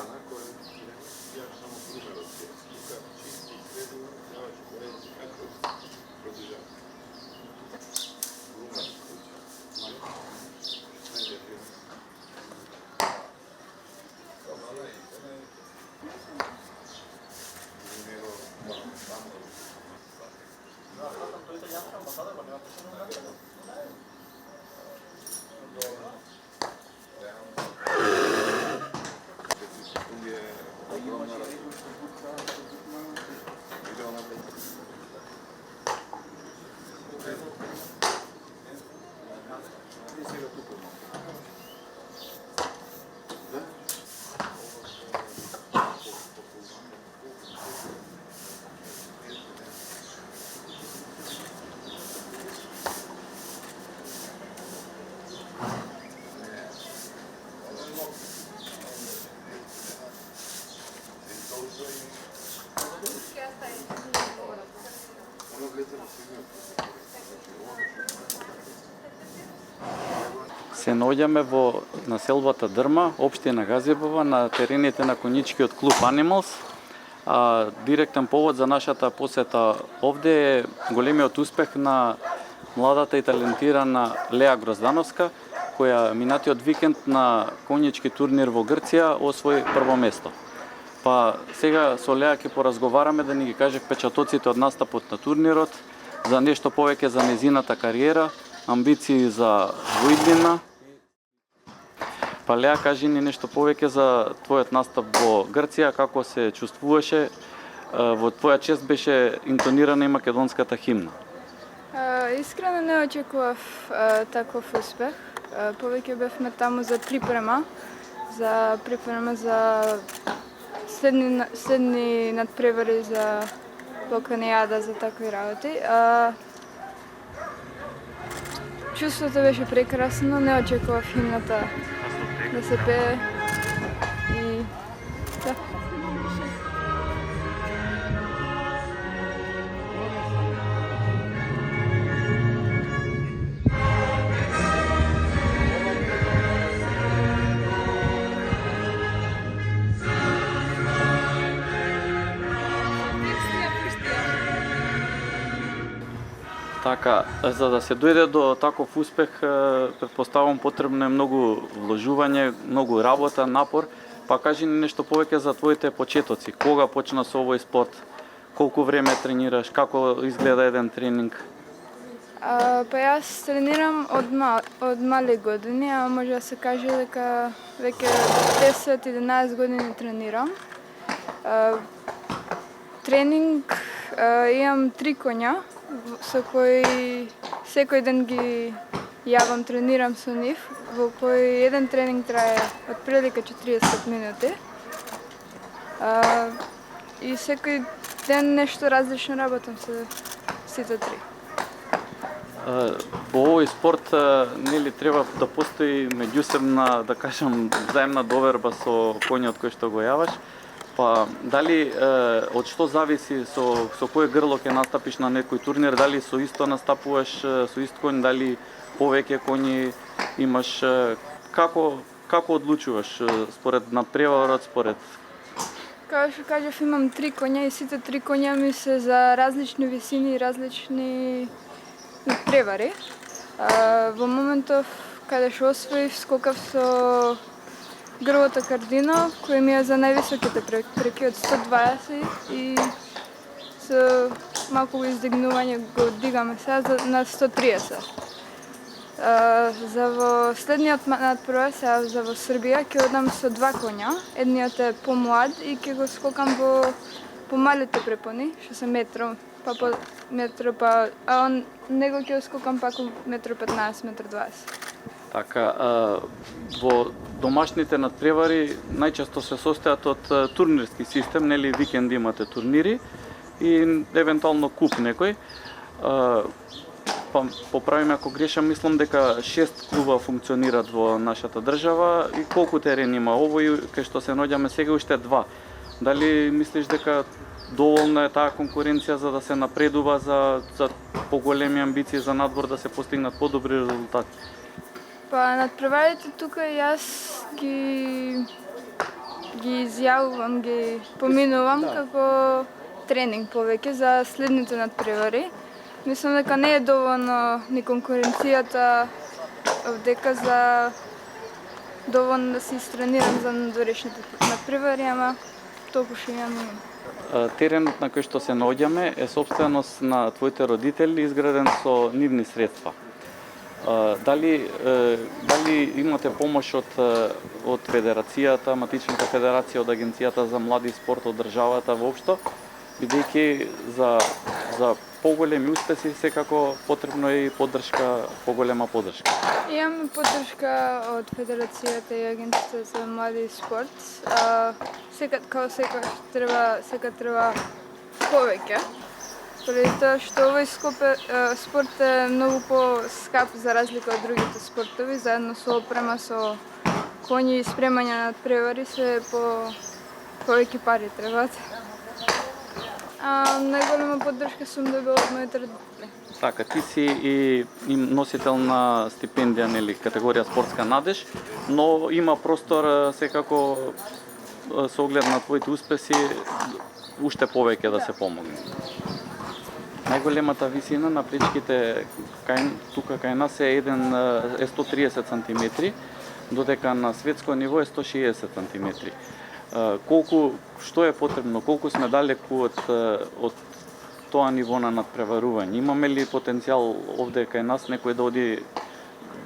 strana koja ja samo primjer od slika čisti i sredu, ja ću govoriti kako produžava. Grumar Се наоѓаме во населбата Дрма, општина Газебова, на терените на конјичкиот клуб Animals. Директен повод за нашата посета овде е големиот успех на младата и талентирана Леа Гроздановска, која минатиот викенд на конјички турнир во Грција освои прво место. Па сега со Леа ќе поразговараме да ни ги каже впечатоците од настапот на турнирот, за нешто повеќе за незината кариера, амбиции за двоиднина. Па Леа, кажи ни нешто повеќе за твојот настап во Грција, како се чувствуваше, во твоја чест беше интонирана и македонската химна. Искрено не очекував таков успех. Повеќе бевме таму за припрема за следни надпревари за Балканијада, за такви работи. Чувството беше прекрасно, не очекував химната да се пее и да. Така, за да се дојде до таков успех, претпоставувам потребно е многу вложување, многу работа, напор. Па кажи ни нешто повеќе за твоите почетоци. Кога почна со овој спорт? Колку време тренираш? Како изгледа еден тренинг? Па јас тренирам од мали години, а може да се каже дека веќе 10-11 години тренирам. Тренинг имам 3 коња, со кои секој ден ги јавам, тренирам со нив, во кој еден тренинг трае отприлика 40 минути. И секој ден нешто различно работам со сите три. Во овој спорт нели треба да постои меѓусебна, да кажам, заемна доверба со коњот кој што го јаваш. Па дали од што зависи со кој грло ќе настапиш на некој турнир, дали со исто настапуваш со ист коњ, дали повеќе коњи имаш, како одлучуваш според надпреварот, според? Како што кажав, имам 3 коња и сите 3 коња ми се за различни висини и различни надпревари. Во моментов каде што освоив, скокав со грлото Кардино, кој ми е за највисоките преки од 120 и со малку издигнување го дигаме сега на 130. За во следниот надпревар, сега за во Србија, ќе одам со 2 коња. Едниот е помлад и ќе го скокам во помалите препони, што се метро, а он него ќе го скокам пак метро 15, метро 20. Така, во домашните надпревари најчесто се состојат од турнирски систем, нели викенд имате турнири и евентуално куп некој. Па поправиме ако грешам, мислам дека 6 клуба функционираат во нашата држава и колку терени има овој кај што се наоѓаме сега уште 2. Дали мислиш дека доволна е таа конкуренција за да се напредува за поголеми амбиции за надвор, да се постигнат подобри резултати? Па надпреварите тука јас ги ги изјавувам, ги поминувам како тренинг повеќе за следните надпревари. Мислам дека не е доволно ни конкуренцијата овдека за доволно да се истренирам за надворешните надпревари, ама толку што имам. Теренот на кој што се наоѓаме е сопственост на твоите родители, изграден со нивни средства. Дали имате помош од федерацијата, матичната федерација, од агенцијата за млади и спорт, од државата воопшто, бидејќи за поголеми успеси секако потребно е и поддршка, поголема поддршка. Имаме поддршка од федерацијата и агенцијата за млади и спорт. Секад треба повеќе. Поради тоа што овој спорт е многу по-скап за разлика од другите спортови, заедно со опрема, со коњи и спремање на надпревари се повеќе пари требаат. Најголема поддршка сум добила од моите родители. Така, ти си и носител на стипендија, нели, категорија спортска надеж, но има простор секако со оглед на твоите успеси уште повеќе да се помогне. Најголемата висина на плечките тука кај нас е 130 см, додека на светско ниво е 160 см. Што е потребно, колку сме далеку од тоа ниво на надпреварување? Имаме ли потенцијал овде кај нас некој да оди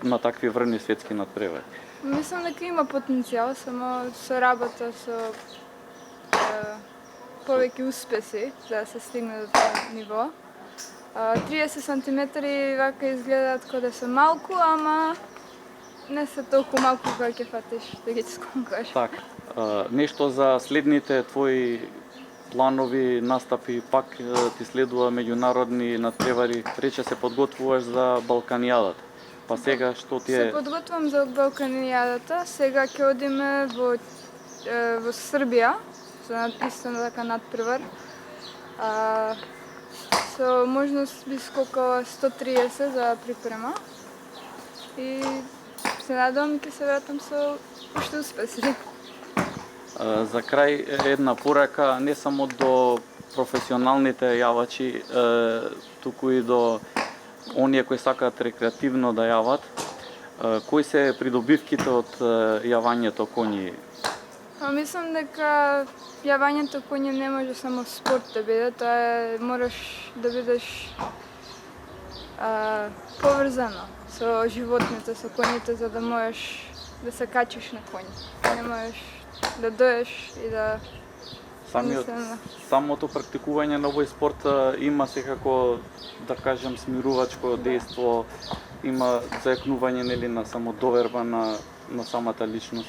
на такви врни светски надпревари? Мислам дека има потенцијал, само со работа, со повеќе успеси за да се стигне до тоа ниво. 30 см вака изгледаат кога да се малку, ама не се толку малку кога ќе фатиш да ги сконкаш. Така. Нешто за следните твои планови, настапи, пак ти следува меѓународни надпревари, рече се подготвуваш за Балканијадата. Па сега што ти е? Се подготвувам за Балканијадата, сега ќе одиме во Србија, за исто така надпревар. Со можност би скокала 130 за припрема и се надевам ќе се вратам со уште успеси. За крај една порака не само до професионалните јавачи, туку и до оние кои сакаат рекреативно да јават. Кои се придобивките од јавањето коњи? Мислам дека јавањето коњи не може само спорт да биде, тоа е мораш да бидеш поврзано со животните, со коњите, за да можеш да се качиш на коњ. Не можеш да доеш и да... Самото практикување на овој спорт има секако, да кажем, смирувачко дејство, има зајакнување, нели, на самодоверба на самата личност.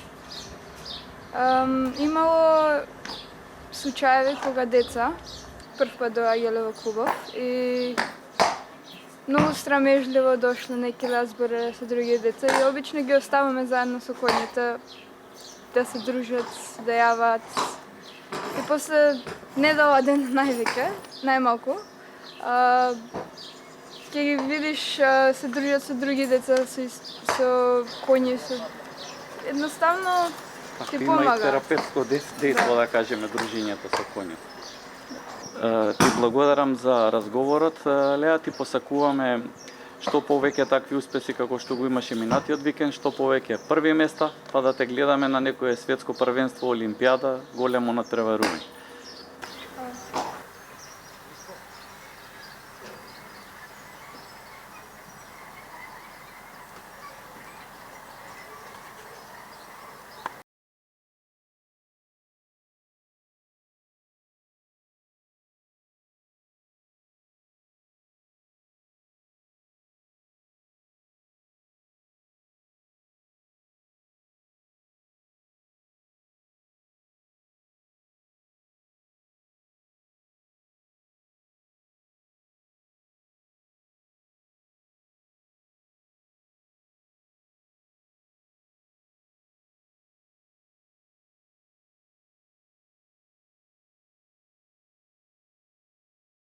Имало случаеви кога деца прв пат доаѓале во клубов и многу страмежливо дошле неки разбори со други деца и обично ги оставаме заедно со коњите да се дружат, да јават. И после недела ден најмалку, ќе ги видиш се дружат со други деца, со коњи, едноставно ти помага. Има и терапевтско дејство, да кажеме, дружењето со коњот. Ти благодарам за разговорот, Леа, ти посакуваме што повеќе такви успеси како што го имаше минатиот викенд, што повеќе први места, па да те гледаме на некое светско првенство, олимпијада, големо надпреварување.